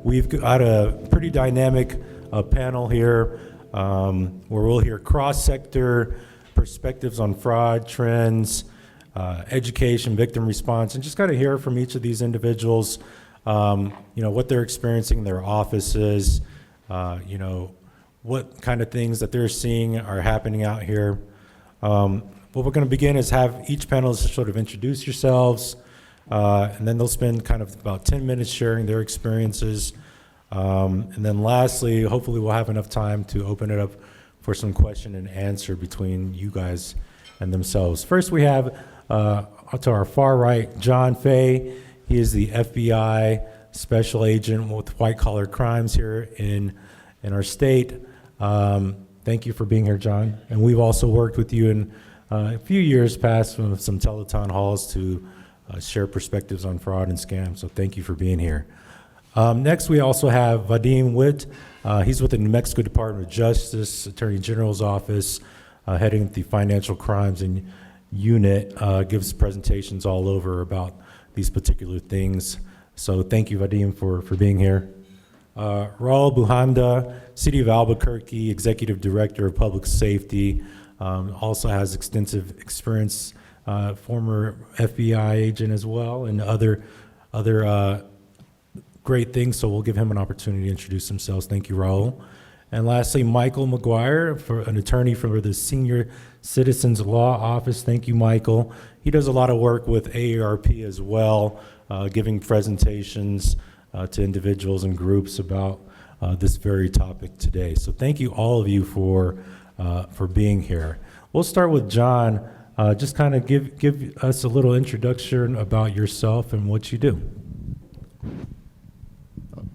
We've got a pretty dynamic panel here where we'll hear cross-sector perspectives on fraud trends, education, victim response, and just kind of hear from each of these individuals, what they're experiencing in their offices, what kind of things that they're seeing are happening out here. What we're going to begin is have each panelist sort of introduce yourselves, and then they'll spend kind of about 10 minutes sharing their experiences. And then lastly, hopefully we'll have enough time to open it up for some question and answer between you guys and themselves. First, we have to our far right, John Fay. He is the FBI special agent with white-collar crimes here in our state. Thank you for being here, John. And we've also worked with you in a few years past with some telethon halls to share perspectives on fraud and scams. So thank you for being here. Next, we also have Vadim Whitt. He's with the New Mexico Department of Justice, Attorney General's office, heading the financial crimes and unit, gives presentations all over about these particular things. So thank you, Vadim, for being here. Raul Bujanda, City of Albuquerque, Executive Director of Public Safety, also has extensive experience, former FBI agent as well, and other great things, so we'll give him an opportunity to introduce themselves. Thank you, Raul. And lastly, Michael McGuire, an attorney for the Senior Citizens Law Office. Thank you, Michael. He does a lot of work with AARP as well, giving presentations to individuals and groups about this very topic today. So thank you, all of you, for being here. We'll start with John. Just kind of give us a little introduction about yourself and what you do.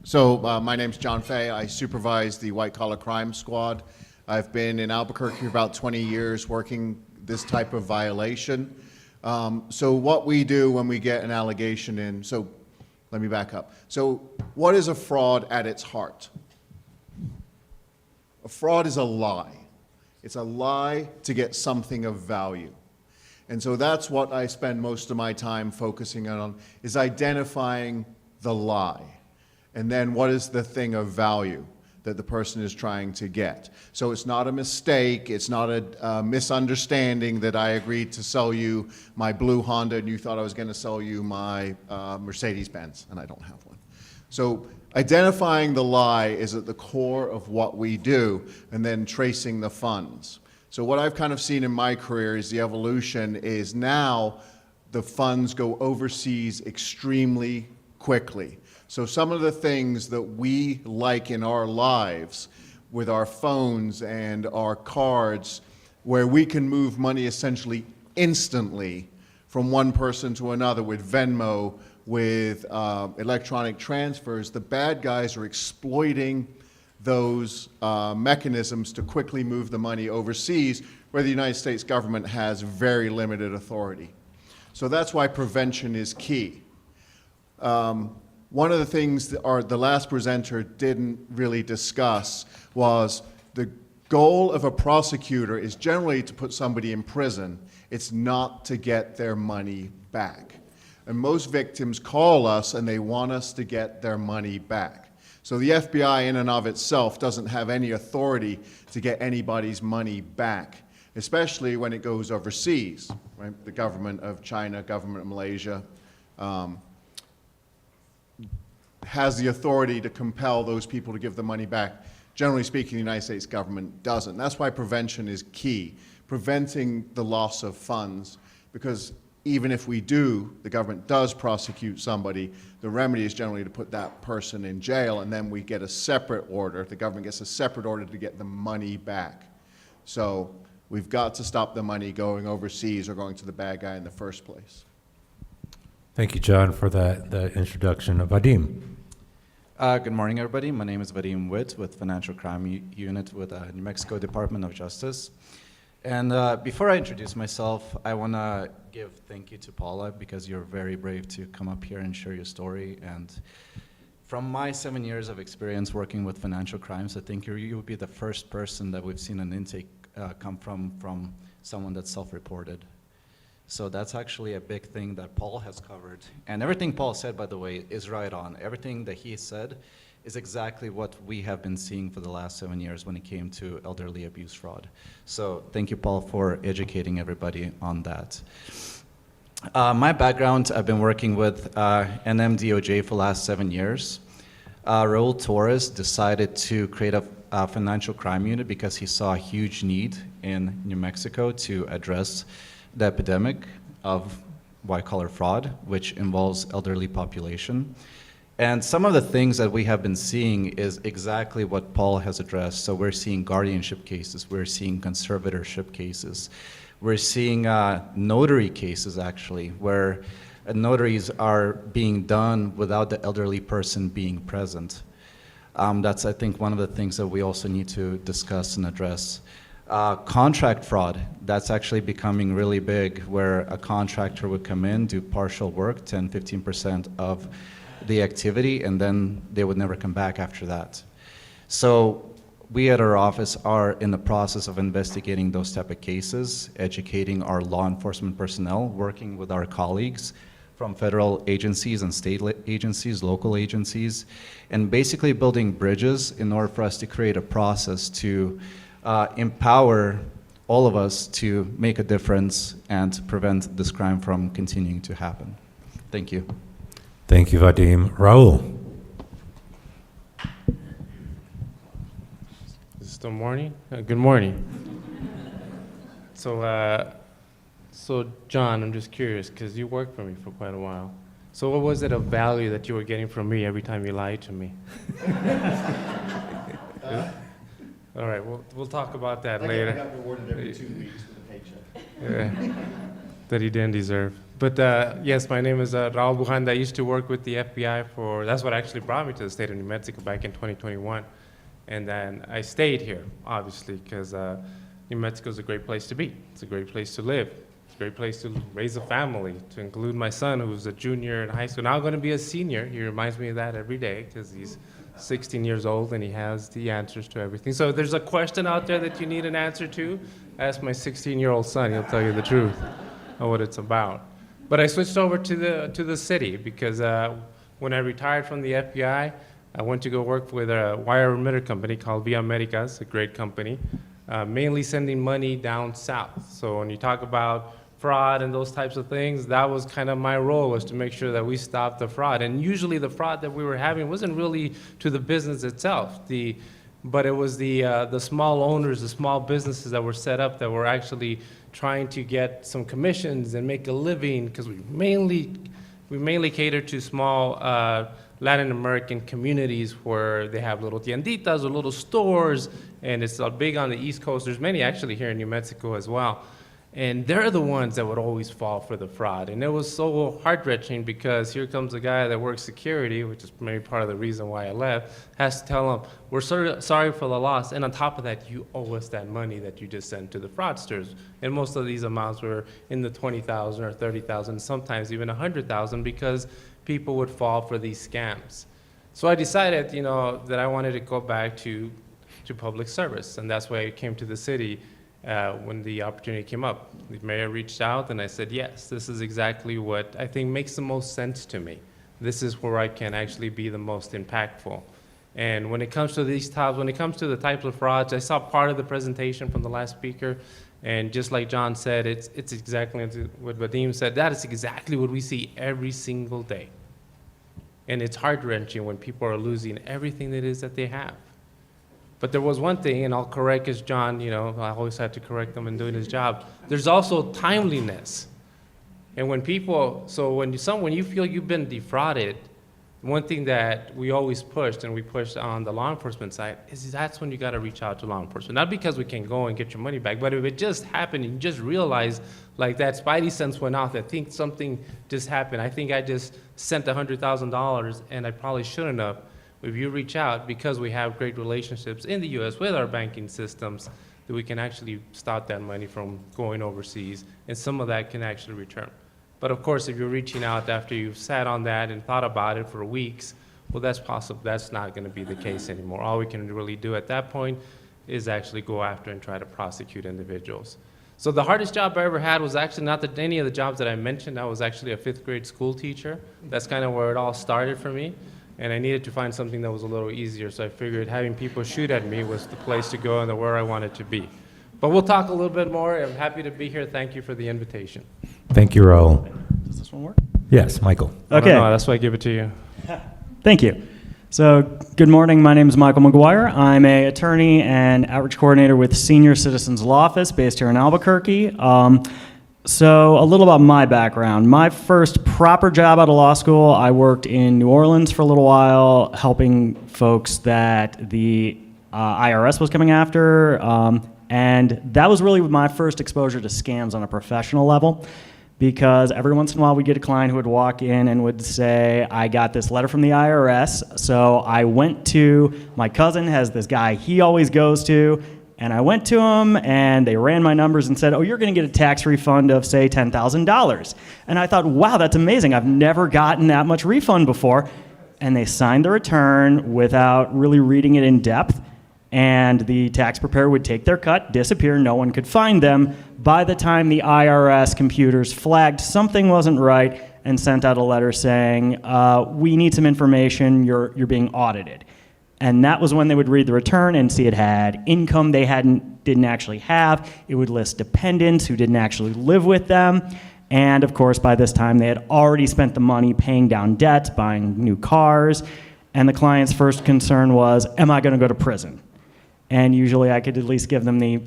So my name's John Fay. I supervise the White Collar Crime Squad. I've been in Albuquerque for about 20 years working this type of violation. So what we do when we get an allegation in, so let me back up. So what is a fraud at its heart? A fraud is a lie. It's a lie to get something of value. And so that's what I spend most of my time focusing on, is identifying the lie. And then what is the thing of value that the person is trying to get? So it's not a mistake, it's not a misunderstanding that I agreed to sell you my blue Honda and you thought I was going to sell you my Mercedes-Benz, and I don't have one. So identifying the lie is at the core of what we do, and then tracing the funds. So what I've kind of seen in my career is the evolution is now the funds go overseas extremely quickly. So some of the things that we like in our lives with our phones and our cards, where we can move money essentially instantly from one person to another with Venmo, with electronic transfers, the bad guys are exploiting those mechanisms to quickly move the money overseas, where the United States government has very limited authority. So that's why prevention is key. One of the things that the last presenter didn't really discuss was the goal of a prosecutor is generally to put somebody in prison. It's not to get their money back. And most victims call us and they want us to get their money back. So the FBI in and of itself doesn't have any authority to get anybody's money back, especially when it goes overseas, right? The government of China, government of Malaysia, has the authority to compel those people to give the money back. Generally speaking, the United States government doesn't. That's why prevention is key, preventing the loss of funds, because even if we do, the government does prosecute somebody, the remedy is generally to put that person in jail, and then we get a separate order. The government gets a separate order to get the money back. So we've got to stop the money going overseas or going to the bad guy in the first place. Thank you, John, for that introduction. Vadim. Good morning, everybody. My name is Vadim Whitt with Financial Crime Unit with New Mexico Department of Justice. And before I introduce myself, I want to give thank you to Paula, because you're very brave to come up here and share your story. And from my 7 years of experience working with financial crimes, I think you will be the first person that we've seen an intake come from someone that's self-reported. So that's actually a big thing that Paul has covered. And everything Paul said, by the way, is right on. Everything that he said is exactly what we have been seeing for the last 7 years when it came to elderly abuse fraud. So thank you, Paul, for educating everybody on that. My background, I've been working with NMDOJ for the last 7 years. Raul Torres decided to create a financial crime unit because he saw a huge need in New Mexico to address the epidemic of white-collar fraud, which involves elderly population. And some of the things that we have been seeing is exactly what Paul has addressed. So we're seeing guardianship cases, we're seeing conservatorship cases, we're seeing notary cases, actually, where notaries are being done without the elderly person being present. That's, I think, one of the things that we also need to discuss and address. Contract fraud, that's actually becoming really big, where a contractor would come in, do partial work, 10, 15% of the activity, and then they would never come back after that. So we at our office are in the process of investigating those type of cases, educating our law enforcement personnel, working with our colleagues from federal agencies and state agencies, local agencies, and basically building bridges in order for us to create a process to empower all of us to make a difference and prevent this crime from continuing to happen. Thank you. Thank you, Vadim. Raul. Is it still morning? Good morning. So John, I'm just curious, because you worked for me for quite a while. So what was it of value that you were getting from me every time you lied to me? All right, we'll talk about that later. I got rewarded every 2 weeks with a paycheck. Yeah, that he didn't deserve. But yes, my name is Raul Bujanda. I used to work with the FBI that's what actually brought me to the state of New Mexico back in 2021. And then I stayed here, obviously, because New Mexico is a great place to be. It's a great place to live. It's a great place to raise a family, to include my son, who's a junior in high school, now going to be a senior. He reminds me of that every day, because he's 16 years old and he has the answers to everything. So if there's a question out there that you need an answer to, ask my 16-year-old son. He'll tell you the truth of what it's about. But I switched over to the city because when I retired from the FBI, I went to go work with a wire remitter company called Via Americas, a great company, mainly sending money down south. So when you talk about fraud and those types of things, that was kind of my role, was to make sure that we stopped the fraud. And usually the fraud that we were having wasn't really to the business itself, but it was the small owners, the small businesses that were set up that were actually trying to get some commissions and make a living, because we mainly cater to small Latin American communities where they have little tienditas or little stores, and it's big on the East Coast. There's many actually here in New Mexico as well. And they're the ones that would always fall for the fraud. And it was so heart-wrenching, because here comes a guy that works security, which is maybe part of the reason why I left, has to tell him, we're sorry for the loss, and on top of that, you owe us that money that you just sent to the fraudsters. And most of these amounts were in the 20,000 or 30,000, sometimes even 100,000, because people would fall for these scams. So I decided, that I wanted to go back to public service, and that's why I came to the city. When the opportunity came up, the mayor reached out, and I said, yes, this is exactly what I think makes the most sense to me. This is where I can actually be the most impactful. And when it comes to these topics, when it comes to the types of frauds, I saw part of the presentation from the last speaker, and just like John said, it's exactly what Vadim said. That is exactly what we see every single day. And it's heart-wrenching when people are losing everything that is that they have. But there was one thing, and I'll correct as John, I always had to correct him in doing his job. There's also timeliness. And when you feel you've been defrauded, one thing that we always pushed, and we pushed on the law enforcement side, is that's when you got to reach out to law enforcement. Not because we can go and get your money back, but if it just happened and you just realize, like that spidey sense went off, I think something just happened. I think I just sent $100,000 and I probably shouldn't have. If you reach out, because we have great relationships in the U.S. with our banking systems, that we can actually stop that money from going overseas, and some of that can actually return. But of course, if you're reaching out after you've sat on that and thought about it for weeks, well, that's possible. That's not going to be the case anymore. All we can really do at that point is actually go after and try to prosecute individuals. So the hardest job I ever had was actually not any of the jobs that I mentioned. I was actually a 5th grade school teacher. That's kind of where it all started for me. and I needed to find something that was a little easier, so I figured having people shoot at me was the place to go and where I wanted to be. But we'll talk a little bit more. I'm happy to be here. Thank you for the invitation. Thank you, Raul. Does this one work? Yes, Michael. Okay. No, that's why I give it to you. Thank you. So, good morning. My name is Michael McGuire. I'm an attorney and outreach coordinator with Senior Citizens Law Office based here in Albuquerque. So, a little about my background. My first proper job out of law school, I worked in New Orleans for a little while, helping folks that the IRS was coming after. And that was really my first exposure to scams on a professional level, because every once in a while we'd get a client who would walk in and would say, I got this letter from the IRS. So I went to, my cousin has this guy he always goes to, and I went to him and they ran my numbers and said, oh, you're going to get a tax refund of, say, $10,000. And I thought, wow, that's amazing. I've never gotten that much refund before. And they signed the return without really reading it in depth. And the tax preparer would take their cut, disappear, no one could find them. By the time the IRS computers flagged something wasn't right and sent out a letter saying, we need some information, you're being audited. And that was when they would read the return and see it had income they didn't actually have. It would list dependents who didn't actually live with them. And of course, by this time, they had already spent the money paying down debts, buying new cars. And the client's first concern was, am I going to go to prison? And usually I could at least give them the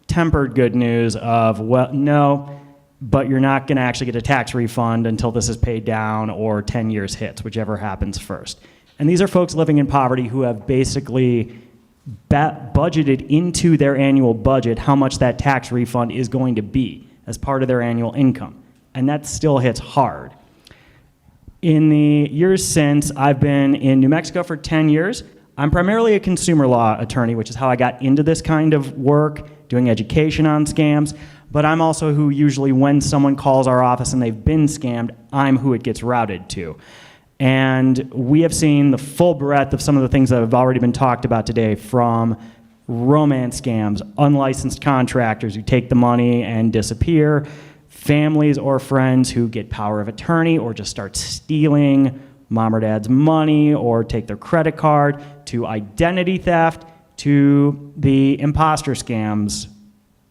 tempered good news of, well, no, but you're not going to actually get a tax refund until this is paid down or 10 years hits, whichever happens first. And these are folks living in poverty who have basically budgeted into their annual budget how much that tax refund is going to be as part of their annual income. And that still hits hard. In the years since, I've been in New Mexico for 10 years. I'm primarily a consumer law attorney, which is how I got into this kind of work, doing education on scams. But I'm also who usually, when someone calls our office and they've been scammed, I'm who it gets routed to. And we have seen the full breadth of some of the things that have already been talked about today, from romance scams, unlicensed contractors who take the money and disappear, families or friends who get power of attorney or just start stealing mom or dad's money or take their credit card, to identity theft, to the imposter scams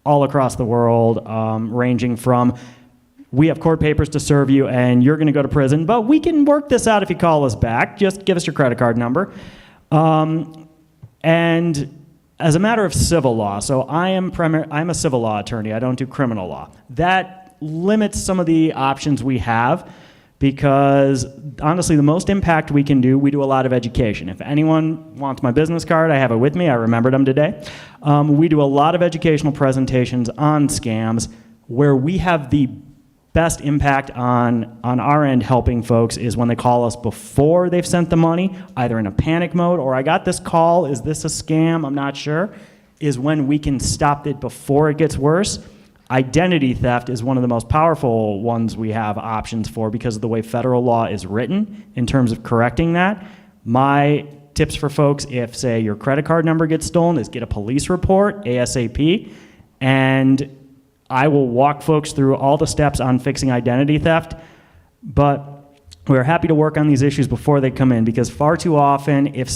all across the world, ranging from, we have court papers to serve you and you're going to go to prison, but we can work this out if you call us back. Just give us your credit card number. And as a matter of civil law, so I'm a civil law attorney. I don't do criminal law. That limits some of the options we have, because honestly, the most impact we can do, we do a lot of education. If anyone wants my business card, I have it with me. I remembered them today. We do a lot of educational presentations on scams. Where we have the best impact on our end helping folks is when they call us before they've sent the money, either in a panic mode or I got this call, is this a scam? I'm not sure. Is when we can stop it before it gets worse. Identity theft is one of the most powerful ones we have options for because of the way federal law is written in terms of correcting that. My tips for folks, if, say, your credit card number gets stolen, is get a police report ASAP, and I will walk folks through all the steps on fixing identity theft, but we're happy to work on these issues before they come in, because far too often, if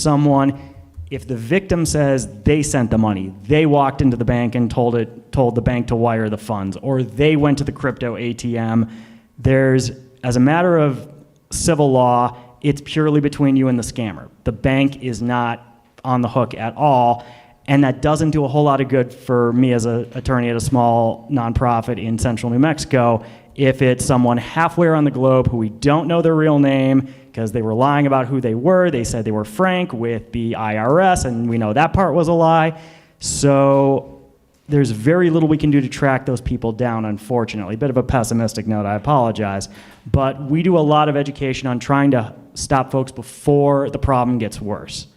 the victim says they sent the money, they walked into the bank and told the bank to wire the funds, or they went to the crypto ATM, as a matter of civil law, it's purely between you and the scammer. The bank is not on the hook at all. And that doesn't do a whole lot of good for me as an attorney at a small nonprofit in central New Mexico if it's someone halfway around the globe who we don't know their real name because they were lying about who they were. They said they were Frank with the IRS, and we know that part was a lie. So there's very little we can do to track those people down, unfortunately. A bit of a pessimistic note, I apologize. But we do a lot of education on trying to stop folks before the problem gets worse.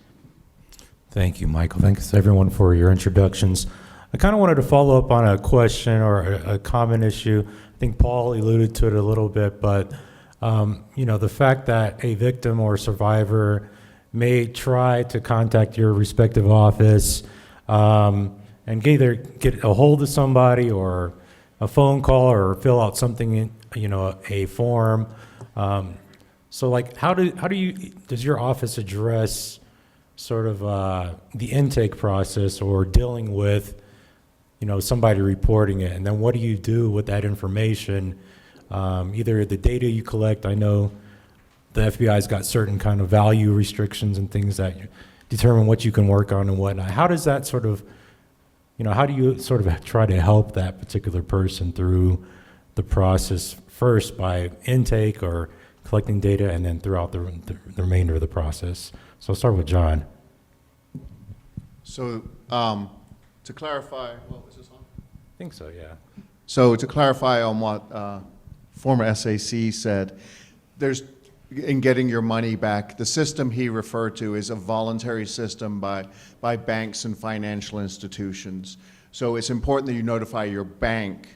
Thank you, Michael. Thanks everyone for your introductions. I kind of wanted to follow up on a question or a common issue. I think Paul alluded to it a little bit, but the fact that a victim or survivor may try to contact your respective office and either get a hold of somebody or a phone call or fill out something in, a form. So like, does your office address sort of the intake process or dealing with, somebody reporting it? And then what do you do with that information? Either the data you collect, I know the FBI's got certain kind of value restrictions and things that determine what you can work on and whatnot. How does that sort of, how do you sort of try to help that particular person through the process, first by intake or collecting data, and then throughout the remainder of the process? So I'll start with John. So to clarify, is this on? I think so, yeah. So to clarify on what former SAC said, in getting your money back, the system he referred to is a voluntary system by banks and financial institutions. So it's important that you notify your bank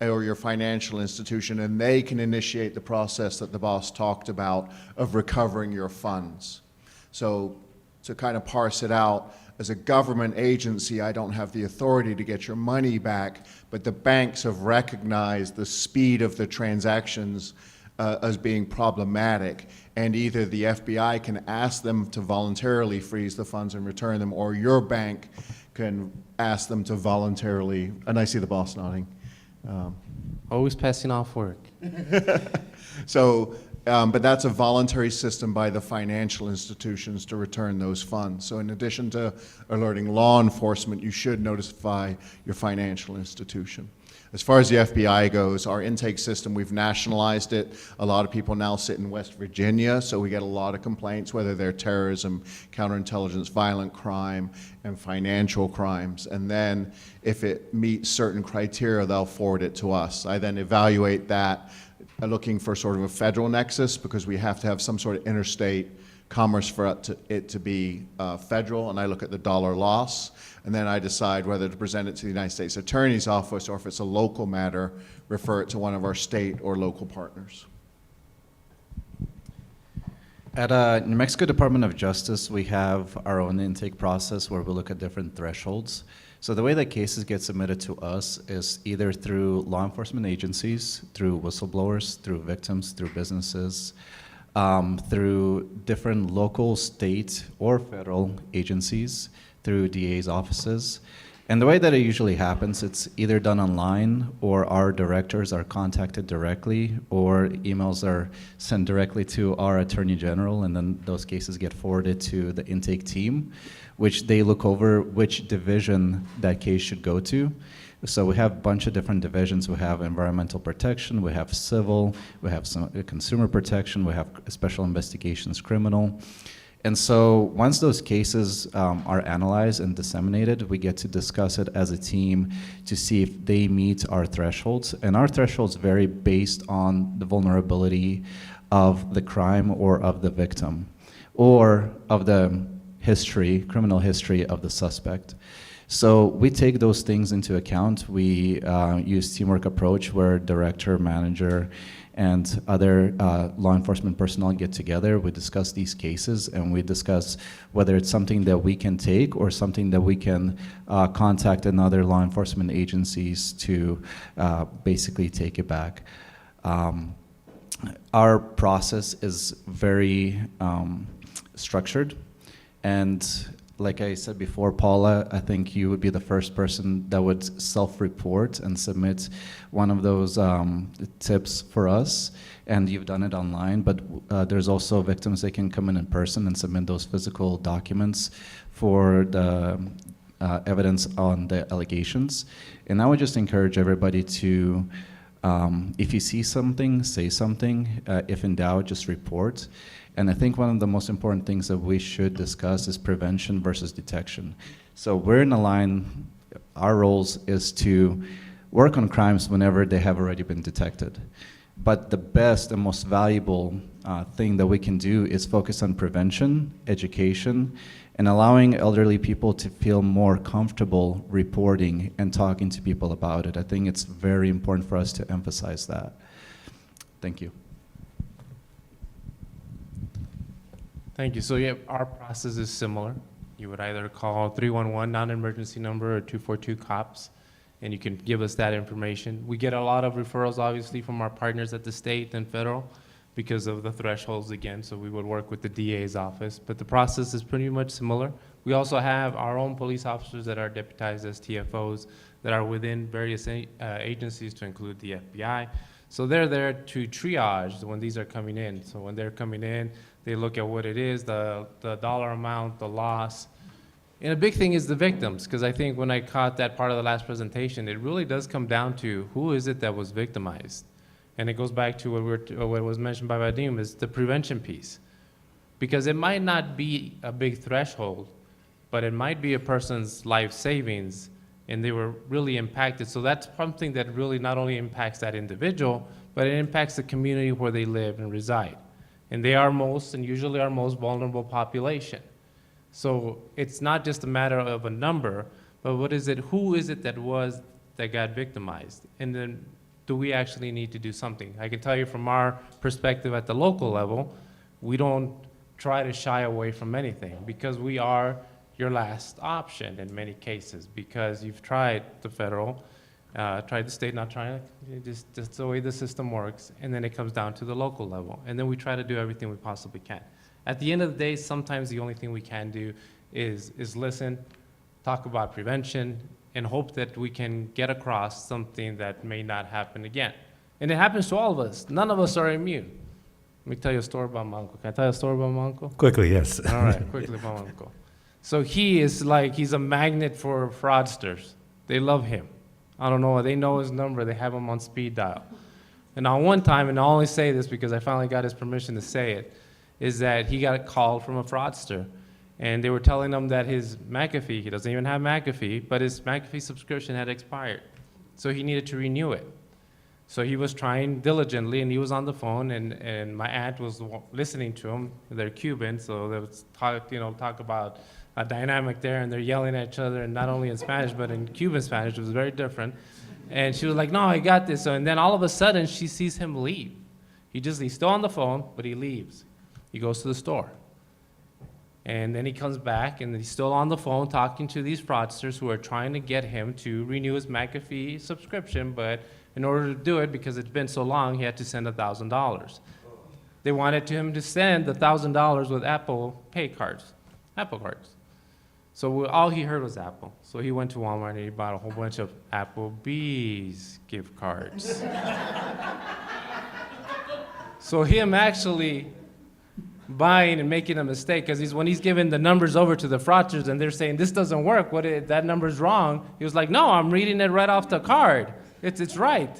or your financial institution, and they can initiate the process that the boss talked about of recovering your funds. So to kind of parse it out, as a government agency, I don't have the authority to get your money back, but the banks have recognized the speed of the transactions as being problematic, and either the FBI can ask them to voluntarily freeze the funds and return them, or your bank can ask them to voluntarily, and I see the boss nodding. Always passing off work. So, but that's a voluntary system by the financial institutions to return those funds. So in addition to alerting law enforcement, you should notify your financial institution. As far as the FBI goes, our intake system, we've nationalized it. A lot of people now sit in West Virginia, so we get a lot of complaints, whether they're terrorism, counterintelligence, violent crime, and financial crimes. And then if it meets certain criteria, they'll forward it to us. I then evaluate that, looking for sort of a federal nexus, because we have to have some sort of interstate commerce for it to be federal, and I look at the dollar loss, and then I decide whether to present it to the United States Attorney's Office, or if it's a local matter, refer it to one of our state or local partners. At New Mexico Department of Justice, we have our own intake process where we look at different thresholds. So the way that cases get submitted to us is either through law enforcement agencies, through whistleblowers, through victims, through businesses, through different local, state, or federal agencies, through DA's offices. And the way that it usually happens, it's either done online, or our directors are contacted directly, or emails are sent directly to our Attorney General, and then those cases get forwarded to the intake team, which they look over which division that case should go to. So we have a bunch of different divisions. We have environmental protection, we have civil, we have some consumer protection, we have special investigations, criminal. And so once those cases are analyzed and disseminated, we get to discuss it as a team to see if they meet our thresholds. And our thresholds vary based on the vulnerability of the crime or of the victim, or of the history, criminal history of the suspect. So we take those things into account. We use teamwork approach where director, manager, and other law enforcement personnel get together. We discuss these cases, and we discuss whether it's something that we can take or something that we can contact another law enforcement agencies to basically take it back. Our process is very structured, and like I said before, Paula, I think you would be the first person that would self-report and submit one of those tips for us, and you've done it online, but there's also victims that can come in person and submit those physical documents for the evidence on the allegations. And I would just encourage everybody to, if you see something, say something. If in doubt, just report. And I think one of the most important things that we should discuss is prevention versus detection. So we're in a line, our roles is to work on crimes whenever they have already been detected. But the best and most valuable thing that we can do is focus on prevention, education, and allowing elderly people to feel more comfortable reporting and talking to people about it. I think it's very important for us to emphasize that. Thank you. Thank you. So yeah, our process is similar. You would either call 311 non-emergency number or 242 COPS, and you can give us that information. We get a lot of referrals, obviously, from our partners at the state and federal, because of the thresholds again, so we would work with the DA's office, but the process is pretty much similar. We also have our own police officers that are deputized as TFOs that are within various agencies, to include the FBI. So they're there to triage when these are coming in. So when they're coming in, they look at what it is, the dollar amount, the loss. And a big thing is the victims, because I think when I caught that part of the last presentation, it really does come down to who is it that was victimized. And it goes back to what was mentioned by Vadim, is the prevention piece. Because it might not be a big threshold, but it might be a person's life savings, and they were really impacted. So that's something that really not only impacts that individual, but it impacts the community where they live and reside. And they are usually our most vulnerable population. So it's not just a matter of a number, but who is it that got victimized? And then do we actually need to do something? I can tell you from our perspective at the local level, we don't try to shy away from anything, because we are your last option in many cases, because you've tried the federal, tried the state, not trying to, just the way the system works, and then it comes down to the local level. And then we try to do everything we possibly can. At the end of the day, sometimes the only thing we can do is listen, talk about prevention, and hope that we can get across something that may not happen again. And it happens to all of us. None of us are immune. Let me tell you a story about my uncle. Can I tell you a story about my uncle? Quickly, yes. All right, quickly about my uncle. So he's a magnet for fraudsters. They love him. I don't know, they know his number, they have him on speed dial. And on one time, and I'll only say this because I finally got his permission to say it, is that he got a call from a fraudster. And they were telling him that his McAfee, he doesn't even have McAfee, but his McAfee subscription had expired. So he needed to renew it. So he was trying diligently, and he was on the phone, and my aunt was listening to him. They're Cuban, so they would talk about a dynamic there, and they're yelling at each other, and not only in Spanish, but in Cuban Spanish. It was very different. And she was like, no, I got this. So, and then all of a sudden, she sees him leave. He's still on the phone, but he leaves. He goes to the store. And then he comes back, and he's still on the phone talking to these fraudsters who are trying to get him to renew his McAfee subscription, but in order to do it, because it's been so long, he had to send $1,000. They wanted him to send the $1,000 with Apple Pay cards, Apple cards. So all he heard was Apple. So he went to Walmart and he bought a whole bunch of Applebee's gift cards. So him actually buying and making a mistake, because when he's giving the numbers over to the fraudsters and they're saying, this doesn't work, that number's wrong, he was like, no, I'm reading it right off the card. It's right.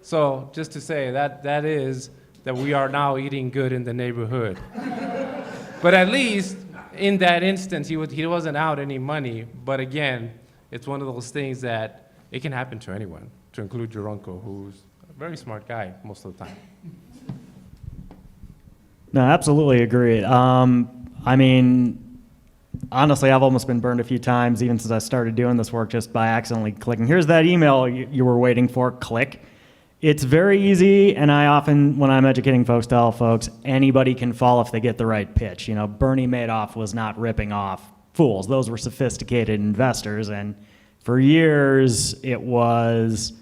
So just to say that is that we are now eating good in the neighborhood. But at least in that instance, he wasn't out any money. But again, it's one of those things that it can happen to anyone, to include your uncle, who's a very smart guy most of the time. No, absolutely agree. I mean, honestly, I've almost been burned a few times, even since I started doing this work, just by accidentally clicking, here's that email you were waiting for, click. It's very easy, and I often, when I'm educating folks, tell folks, anybody can fall if they get the right pitch. Bernie Madoff was not ripping off fools. Those were sophisticated investors, and for years, it was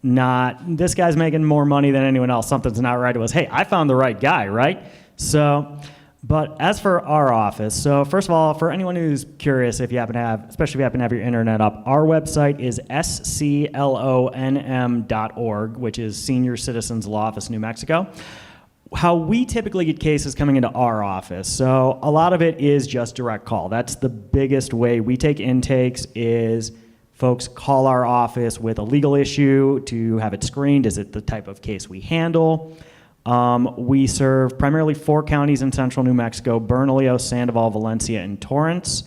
not, this guy's making more money than anyone else, something's not right. It was, hey, I found the right guy, right? So, but as for our office, so first of all, for anyone who's curious, if you happen to have, especially if you happen to have your internet up, our website is sclonm.org, which is Senior Citizens Law Office, New Mexico. How we typically get cases coming into our office, so a lot of it is just direct call. That's the biggest way we take intakes, is folks call our office with a legal issue to have it screened. Is it the type of case we handle? We serve primarily 4 counties in central New Mexico: Bernalillo, Sandoval, Valencia, and Torrance.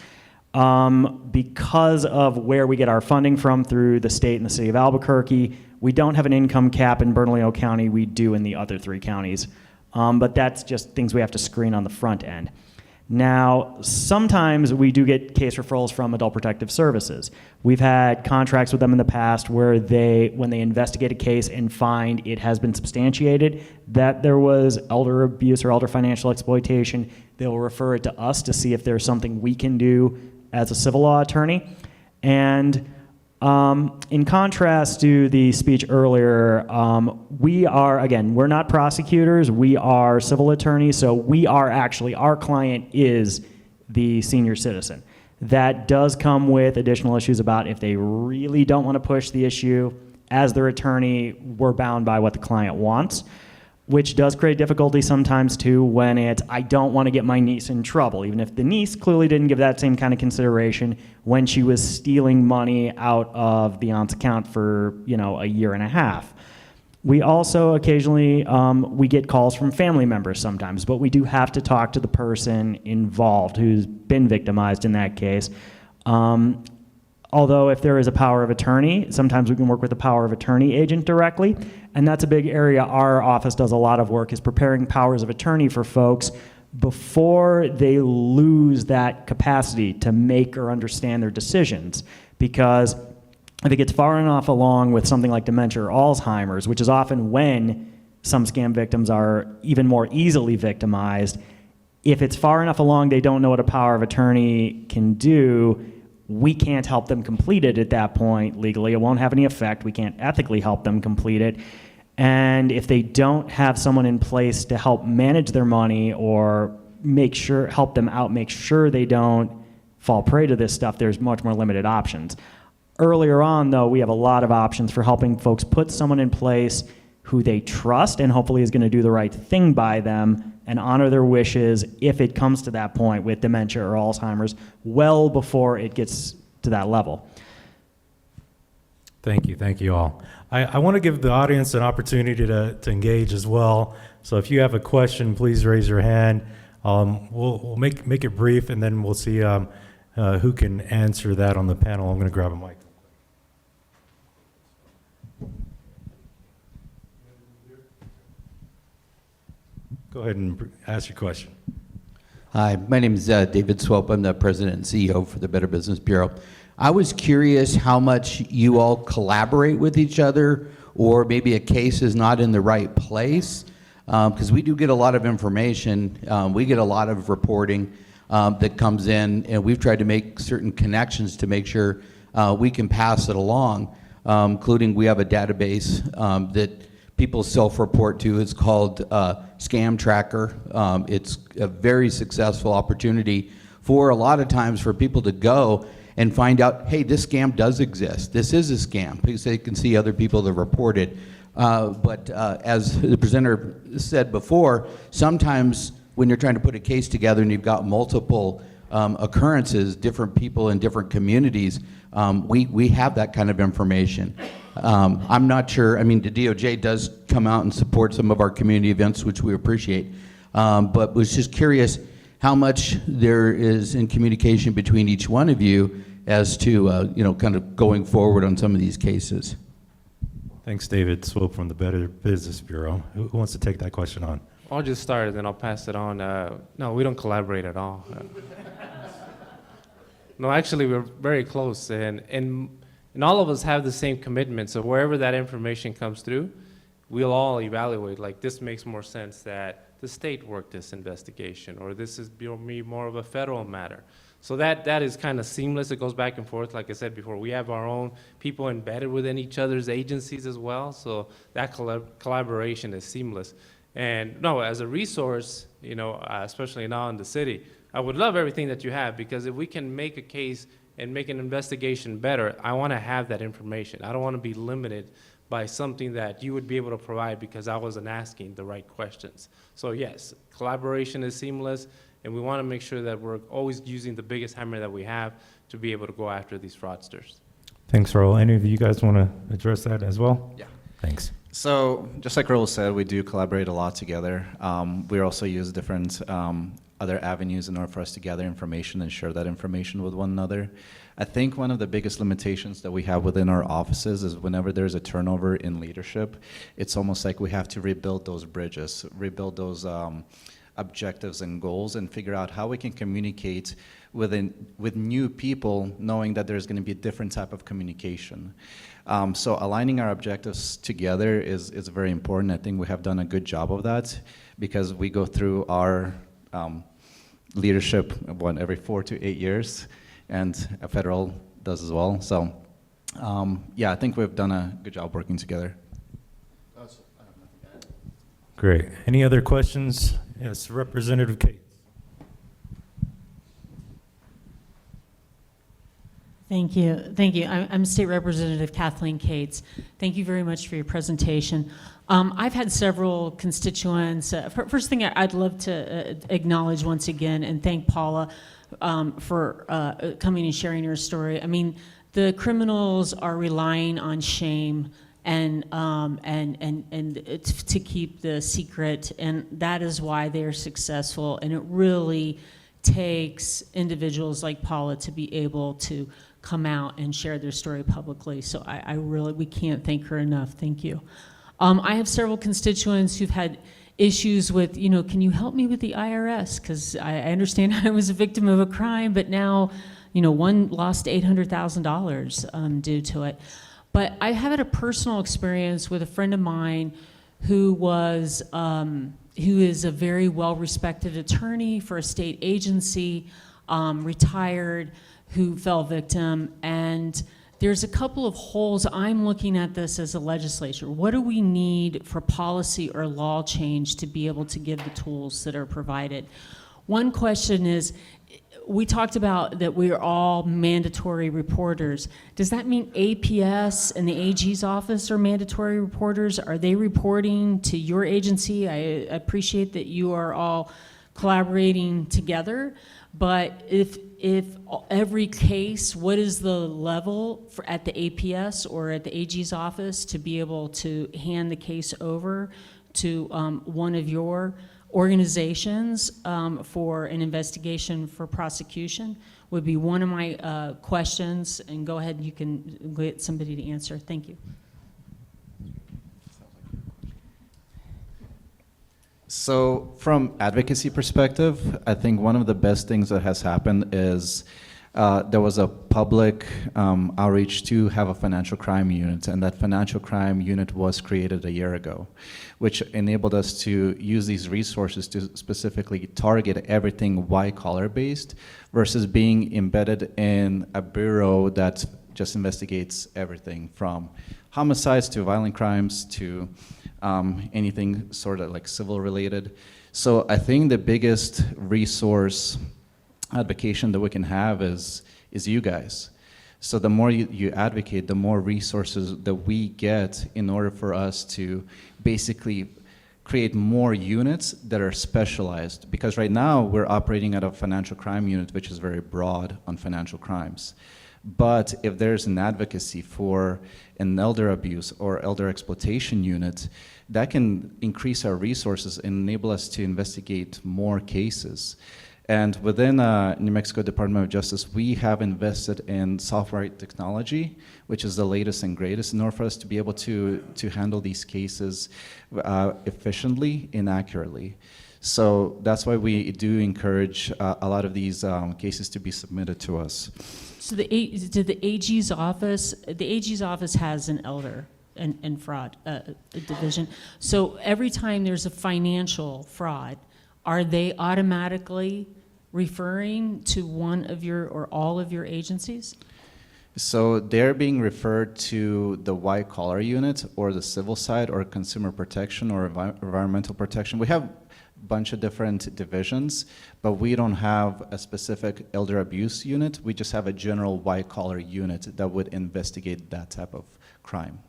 Because of where we get our funding from through the state and the city of Albuquerque, we don't have an income cap in Bernalillo County. We do in the other 3 counties. But that's just things we have to screen on the front end. Now, sometimes we do get case referrals from Adult Protective Services. We've had contracts with them in the past where when they investigate a case and find it has been substantiated that there was elder abuse or elder financial exploitation, they'll refer it to us to see if there's something we can do as a civil law attorney. And In contrast to the speech earlier, we are, again, we're not prosecutors, we are civil attorneys, so we are actually, our client is the senior citizen. That does come with additional issues about if they really don't want to push the issue. As their attorney, we're bound by what the client wants, which does create difficulty sometimes too when it's, I don't want to get my niece in trouble, even if the niece clearly didn't give that same kind of consideration when she was stealing money out of the aunt's account for, a year and a half. We also occasionally, we get calls from family members sometimes, but we do have to talk to the person involved who's been victimized in that case. Although if there is a power of attorney, sometimes we can work with the power of attorney agent directly, and that's a big area our office does a lot of work, is preparing powers of attorney for folks before they lose that capacity to make or understand their decisions. Because if it gets far enough along with something like dementia or Alzheimer's, which is often when some scam victims are even more easily victimized, if it's far enough along they don't know what a power of attorney can do, we can't help them complete it at that point legally. It won't have any effect. We can't ethically help them complete it. And if they don't have someone in place to help manage their money or help them out, make sure they don't fall prey to this stuff, there's much more limited options. Earlier on, though, we have a lot of options for helping folks put someone in place who they trust and hopefully is going to do the right thing by them and honor their wishes if it comes to that point with dementia or Alzheimer's, well before it gets to that level. Thank you all. I want to give the audience an opportunity to engage as well. So if you have a question, please raise your hand. We'll make it brief, and then we'll see who can answer that on the panel. I'm going to grab a mic. Go ahead and ask your question. Hi, my name is David Swope. I'm the president and CEO for the Better Business Bureau. I was curious how much you all collaborate with each other, or maybe a case is not in the right place, because we do get a lot of information. We get a lot of reporting that comes in, and we've tried to make certain connections to make sure we can pass it along, including we have a database that people self-report to. It's called Scam Tracker. It's a very successful opportunity for a lot of times for people to go and find out, hey, this scam does exist. This is a scam, because they can see other people that report it. But as the presenter said before, sometimes when you're trying to put a case together and you've got multiple occurrences, different people in different communities, we have that kind of information. I'm not sure, the DOJ does come out and support some of our community events, which we appreciate, but was just curious how much there is in communication between each one of you as to, kind of going forward on some of these cases. Thanks, David Swope from the Better Business Bureau. Who wants to take that question on? I'll just start and then I'll pass it on. No, we don't collaborate at all. No, actually, we're very close, and all of us have the same commitment. So wherever that information comes through, we'll all evaluate, like, this makes more sense that the state work this investigation, or this is more of a federal matter. So that is kind of seamless. It goes back and forth. Like I said before, we have our own people embedded within each other's agencies as well. So that collaboration is seamless. And no, as a resource, especially now in the city, I would love everything that you have, because if we can make a case and make an investigation better, I want to have that information. I don't want to be limited by something that you would be able to provide because I wasn't asking the right questions. So yes, collaboration is seamless, and we want to make sure that we're always using the biggest hammer that we have to be able to go after these fraudsters. Thanks, Raul. Any of you guys want to address that as well? Yeah. Thanks. So just like Raul said, we do collaborate a lot together. We also use different other avenues in order for us to gather information and share that information with one another. I think one of the biggest limitations that we have within our offices is whenever there's a turnover in leadership, it's almost like we have to rebuild those bridges, rebuild those objectives and goals, and figure out how we can communicate with new people, knowing that there's going to be a different type of communication. So aligning our objectives together is very important. I think we have done a good job of that, because we go through our leadership every 4 to 8 years, and a federal does as well. So Yeah, I think we've done a good job working together. Great. Any other questions? Yes, Representative Kate. Thank you. Thank you. I'm State Representative Kathleen Cates. Thank you very much for your presentation. I've had several constituents. First thing, I'd love to acknowledge once again and thank Paula for coming and sharing her story. I mean, the criminals are relying on shame and to keep the secret, and that is why they're successful. And it really takes individuals like Paula to be able to come out and share their story publicly. So we can't thank her enough. Thank you. I have several constituents who've had issues with, can you help me with the IRS? Because I understand I was a victim of a crime, but now, one lost $800,000 due to it. But I have had a personal experience with a friend of mine who is a very well-respected attorney for a state agency, retired, who fell victim. And there's a couple of holes. I'm looking at this as a legislature. What do we need for policy or law change to be able to give the tools that are provided? One question is, we talked about that we are all mandatory reporters. Does that mean APS and the AG's office are mandatory reporters? Are they reporting to your agency? I appreciate that you are all collaborating together, but if every case, what is the level at the APS or at the AG's office to be able to hand the case over to one of your organizations for an investigation for prosecution would be one of my questions. And go ahead, you can get somebody to answer. Thank you. So from advocacy perspective, I think one of the best things that has happened is there was a public outreach to have a financial crime unit, and that financial crime unit was created a year ago, which enabled us to use these resources to specifically target everything white-collar based versus being embedded in a bureau that just investigates everything from homicides to violent crimes to anything sort of like civil related. So I think the biggest resource advocation that we can have is you guys. So the more you advocate, the more resources that we get in order for us to basically create more units that are specialized. Because right now we're operating at a financial crime unit which is very broad on financial crimes. But if there's an advocacy for an elder abuse or elder exploitation unit, that can increase our resources and enable us to investigate more cases. And within New Mexico Department of Justice, we have invested in software technology, which is the latest and greatest in order for us to be able to handle these cases efficiently and accurately. So that's why we do encourage a lot of these cases to be submitted to us. So the AG's office has an elder and fraud division. So every time there's a financial fraud, are they automatically referring to one of your or all of your agencies? So they're being referred to the white collar unit or the civil side or consumer protection or environmental protection. We have a bunch of different divisions, but we don't have a specific elder abuse unit. We just have a general white collar unit that would investigate that type of crime.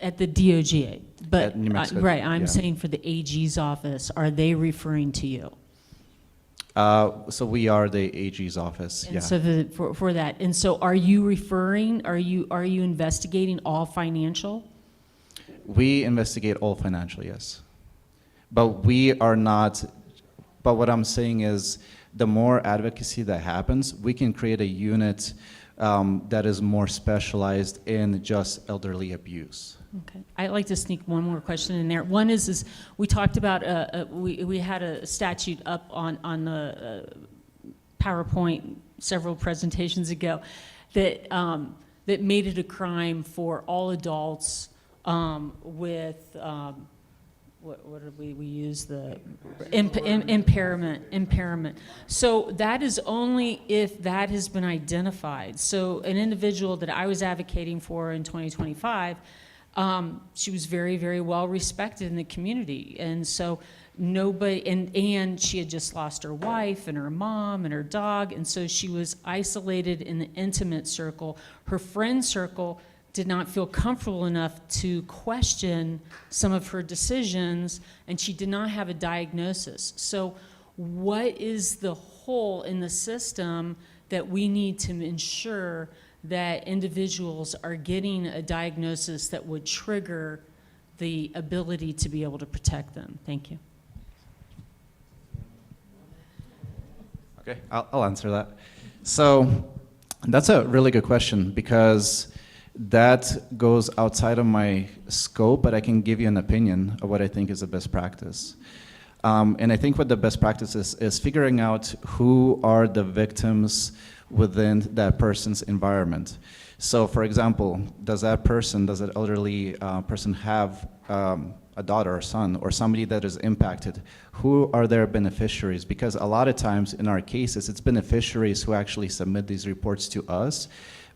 At the DOJ, but At New Mexico, right, I'm yeah. saying for the AG's office, are they referring to you? So we are the AG's office, And yeah. so for that, and so are you referring? Are you investigating all financial? We investigate all financial, yes. But we are not, but what I'm saying is the more advocacy that happens, we can create a unit that is more specialized in just elderly abuse. Okay, I'd like to sneak one more question in there. One is we talked about, we had a statute up on the PowerPoint several presentations ago that, that made it a crime for all adults with what did we use the impairment. So that is only if that has been identified. So an individual that I was advocating for in 2025, she was very, very well respected in the community. And so nobody, and she had just lost her wife and her mom and her dog. And so she was isolated in the intimate circle. Her friend circle did not feel comfortable enough to question some of her decisions, and she did not have a diagnosis. So what is the hole in the system that we need to ensure that individuals are getting a diagnosis that would trigger the ability to be able to protect them? Thank you. Okay, I'll answer that. So that's a really good question, because that goes outside of my scope, but I can give you an opinion of what I think is the best practice. And I think what the best practice is figuring out who are the victims within that person's environment. So for example, does that elderly person have a daughter or son or somebody that is impacted? Who are their beneficiaries? Because a lot of times in our cases, it's beneficiaries who actually submit these reports to us,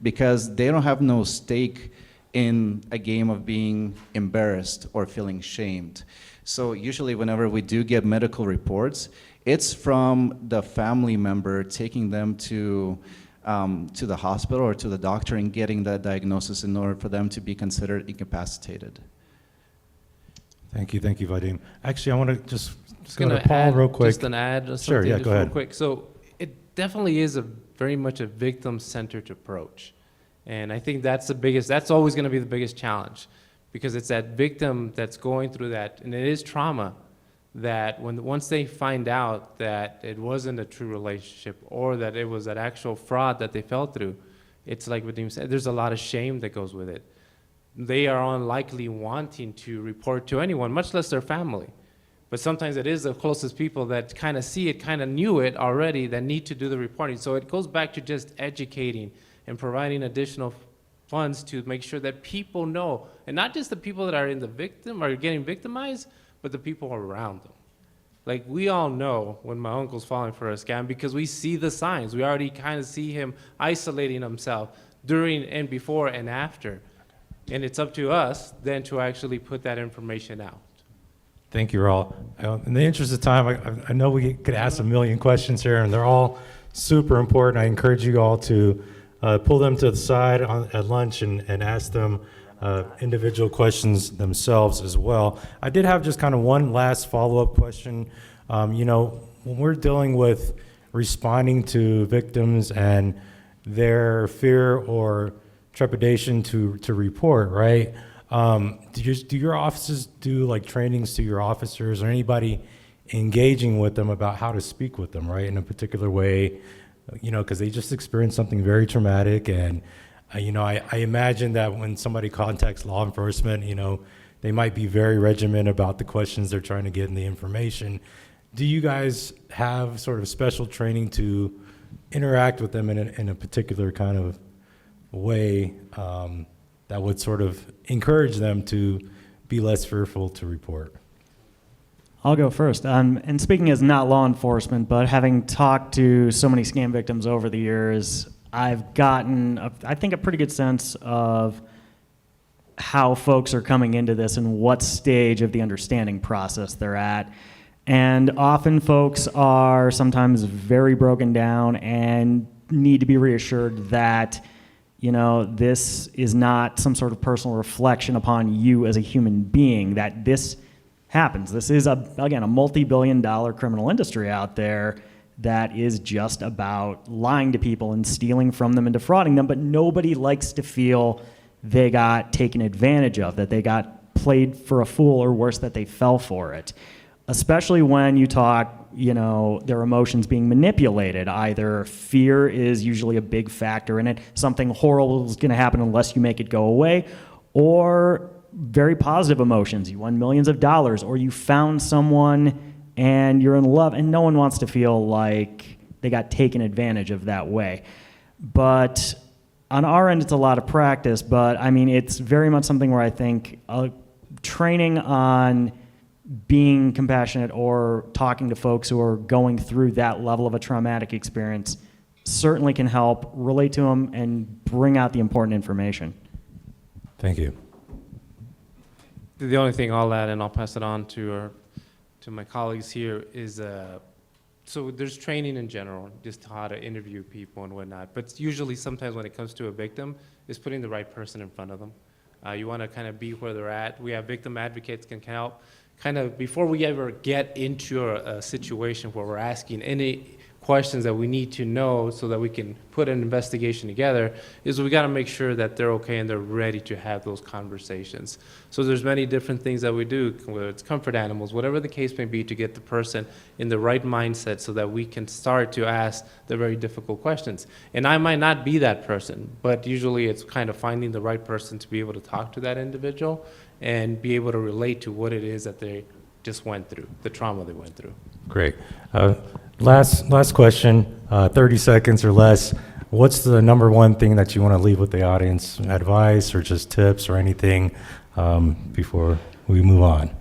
because they don't have no stake in a game of being embarrassed or feeling shamed. So usually whenever we do get medical reports, it's from the family member taking them to the hospital or to the doctor and getting that diagnosis in order for them to be considered incapacitated. Thank you, Vadim. Actually, I want to just go Gonna to Paul add real quick. Just an add or something. Sure, yeah, just go real ahead. quick. So it definitely is very much a victim-centered approach. And I think that's always going to be the biggest challenge, because it's that victim that's going through that, and it is trauma, that once they find out that it wasn't a true relationship or that it was an actual fraud that they fell through, it's like Vadim said, there's a lot of shame that goes with it. They are unlikely wanting to report to anyone, much less their family. But sometimes it is the closest people that kind of see it, kind of knew it already, that need to do the reporting. So it goes back to just educating and providing additional funds to make sure that people know, and not just the people that are in the victim or getting victimized, but the people around them. Like, we all know when my uncle's falling for a scam because we see the signs. We already kind of see him isolating himself during and before and after. And it's up to us then to actually put that information out. Thank you, Raul. In the interest of time, I know we could ask a million questions here, and they're all super important. I encourage you all to pull them to the side at lunch and ask them individual questions themselves as well. I did have just kind of one last follow-up question. When we're dealing with responding to victims and their fear or trepidation to report, right? Do your offices do like trainings to your officers or anybody engaging with them about how to speak with them, right, in a particular way? Because they just experienced something very traumatic, and I imagine that when somebody contacts law enforcement, they might be very regimented about the questions they're trying to get and the information. Do you guys have sort of special training to interact with them in a particular kind of way that would sort of encourage them to be less fearful to report? I'll go first. And speaking as not law enforcement, but having talked to so many scam victims over the years, I've gotten, I think, a pretty good sense of how folks are coming into this and what stage of the understanding process they're at. And often folks are sometimes very broken down and need to be reassured that this is not some sort of personal reflection upon you as a human being, that this happens. This is, again, a multi-billion-dollar criminal industry out there that is just about lying to people and stealing from them and defrauding them, but nobody likes to feel they got taken advantage of, that they got played for a fool, or worse, that they fell for it. Especially when you talk, their emotions being manipulated. Either fear is usually a big factor in it, something horrible is going to happen unless you make it go away, or very positive emotions. You won millions of dollars, or you found someone and you're in love, and no one wants to feel like they got taken advantage of that way. But on our end, it's a lot of practice, but I mean, it's very much something where I think training on being compassionate or talking to folks who are going through that level of a traumatic experience certainly can help relate to them and bring out the important information. Thank you. The only thing I'll add, and I'll pass it on to my colleagues here, is so there's training in general, just how to interview people and whatnot. But usually, sometimes when it comes to a victim, is putting the right person in front of them. You want to kind of be where they're at. We have victim advocates can help. Kind of before we ever get into a situation where we're asking any questions that we need to know so that we can put an investigation together, is we got to make sure that they're okay and they're ready to have those conversations. So there's many different things that we do, whether it's comfort animals, whatever the case may be, to get the person in the right mindset so that we can start to ask the very difficult questions. And I might not be that person, but usually it's kind of finding the right person to be able to talk to that individual and be able to relate to what it is that they just went through, the trauma they went through. Great. Last question, 30 seconds or less. What's the number one thing that you want to leave with the audience? Advice or just tips or anything before we move on?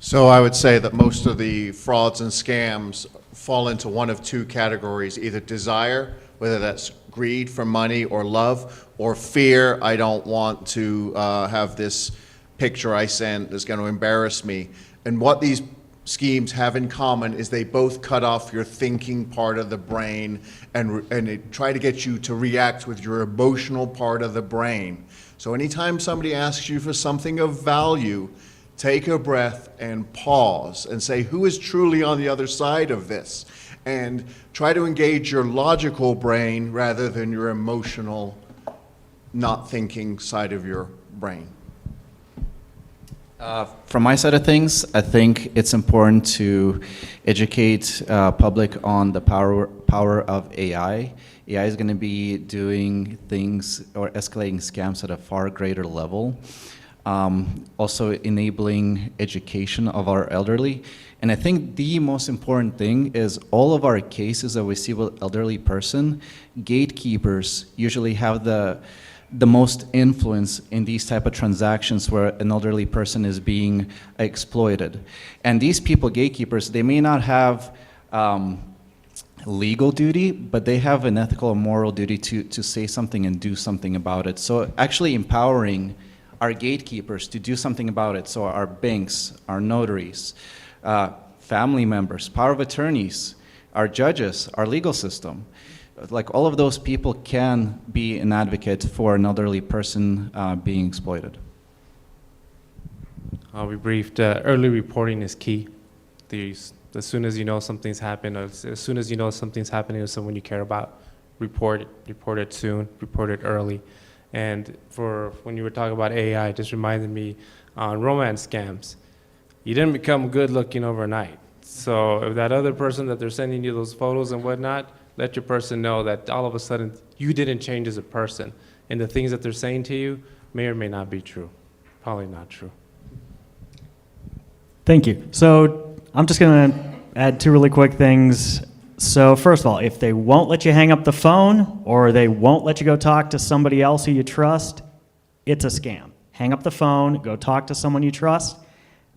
So I would say that most of the frauds and scams fall into one of two categories: either desire, whether that's greed for money or love, or fear, I don't want to have this picture I sent that's going to embarrass me. And what these schemes have in common is they both cut off your thinking part of the brain and they try to get you to react with your emotional part of the brain. So anytime somebody asks you for something of value, take a breath and pause and say, who is truly on the other side of this? And try to engage your logical brain rather than your emotional, not thinking side of your brain. From my side of things, I think it's important to educate public on the power of AI. AI is going to be doing things or escalating scams at a far greater level. Also enabling education of our elderly. And I think the most important thing is all of our cases that we see with elderly person, gatekeepers usually have the most influence in these type of transactions where an elderly person is being exploited. And these people, gatekeepers, they may not have legal duty, but they have an ethical or moral duty to say something and do something about it. So actually empowering our gatekeepers to do something about it, so our banks, our notaries, family members, power of attorneys, our judges, our legal system, like all of those people can be an advocate for an elderly person being exploited. I'll be brief. Early reporting is key. As soon as you know something's happened, or as soon as you know something's happening to someone you care about, report it soon, report it early. And for when you were talking about AI, it just reminded me on romance scams, you didn't become good looking overnight. So if that other person that they're sending you those photos and whatnot, let your person know that all of a sudden you didn't change as a person. And the things that they're saying to you may or may not be true. Probably not true. Thank you. So I'm just going to add two really quick things. So first of all, if they won't let you hang up the phone or they won't let you go talk to somebody else who you trust, it's a scam. Hang up the phone, go talk to someone you trust,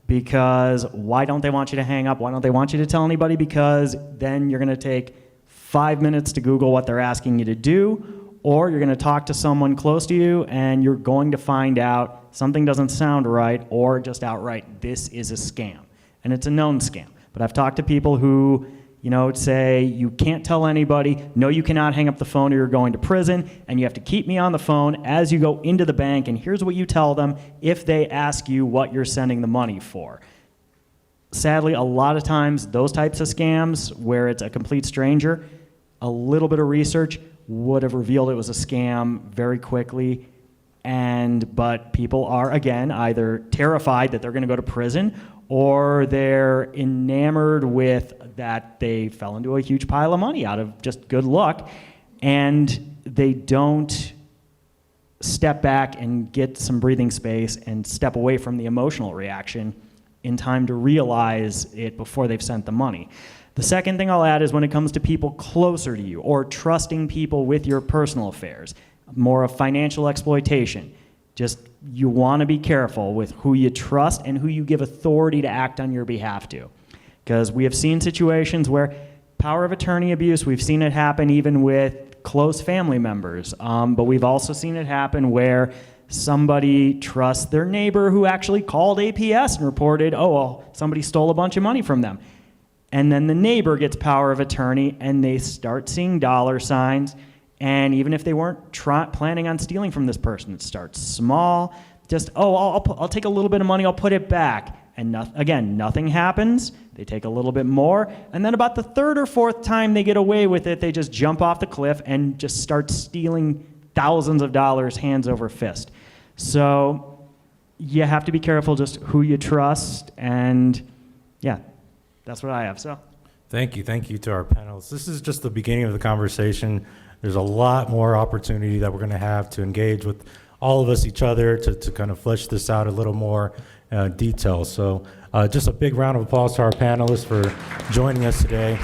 because why don't they want you to hang up? Why don't they want you to tell anybody? Because then you're going to take 5 minutes to Google what they're asking you to do, or you're going to talk to someone close to you and you're going to find out something doesn't sound right, or just outright, this is a scam. And it's a known scam. But I've talked to people who, say you can't tell anybody, no, you cannot hang up the phone or you're going to prison, and you have to keep me on the phone as you go into the bank, and here's what you tell them if they ask you what you're sending the money for. Sadly, a lot of times, those types of scams where it's a complete stranger, a little bit of research would have revealed it was a scam very quickly, but people are, again, either terrified that they're going to go to prison, or they're enamored with that they fell into a huge pile of money out of just good luck, and they don't step back and get some breathing space and step away from the emotional reaction in time to realize it before they've sent the money. The second thing I'll add is when it comes to people closer to you or trusting people with your personal affairs, more of financial exploitation, just you want to be careful with who you trust and who you give authority to act on your behalf to. Because we have seen situations where power of attorney abuse, we've seen it happen even with close family members, but we've also seen it happen where somebody trusts their neighbor who actually called APS and reported, oh, well, somebody stole a bunch of money from them. And then the neighbor gets power of attorney and they start seeing dollar signs. And even if they weren't planning on stealing from this person, it starts small. Just, oh, I'll take a little bit of money, I'll put it back. And again, nothing happens. They take a little bit more. And then about the third or fourth time they get away with it, they just jump off the cliff and just start stealing thousands of dollars hands over fist. So you have to be careful just who you trust. And yeah, that's what I have. So Thank you to our panelists. This is just the beginning of the conversation. There's a lot more opportunity that we're going to have to engage with all of us, each other, to kind of flesh this out a little more detail. So just a big round of applause to our panelists for joining us today.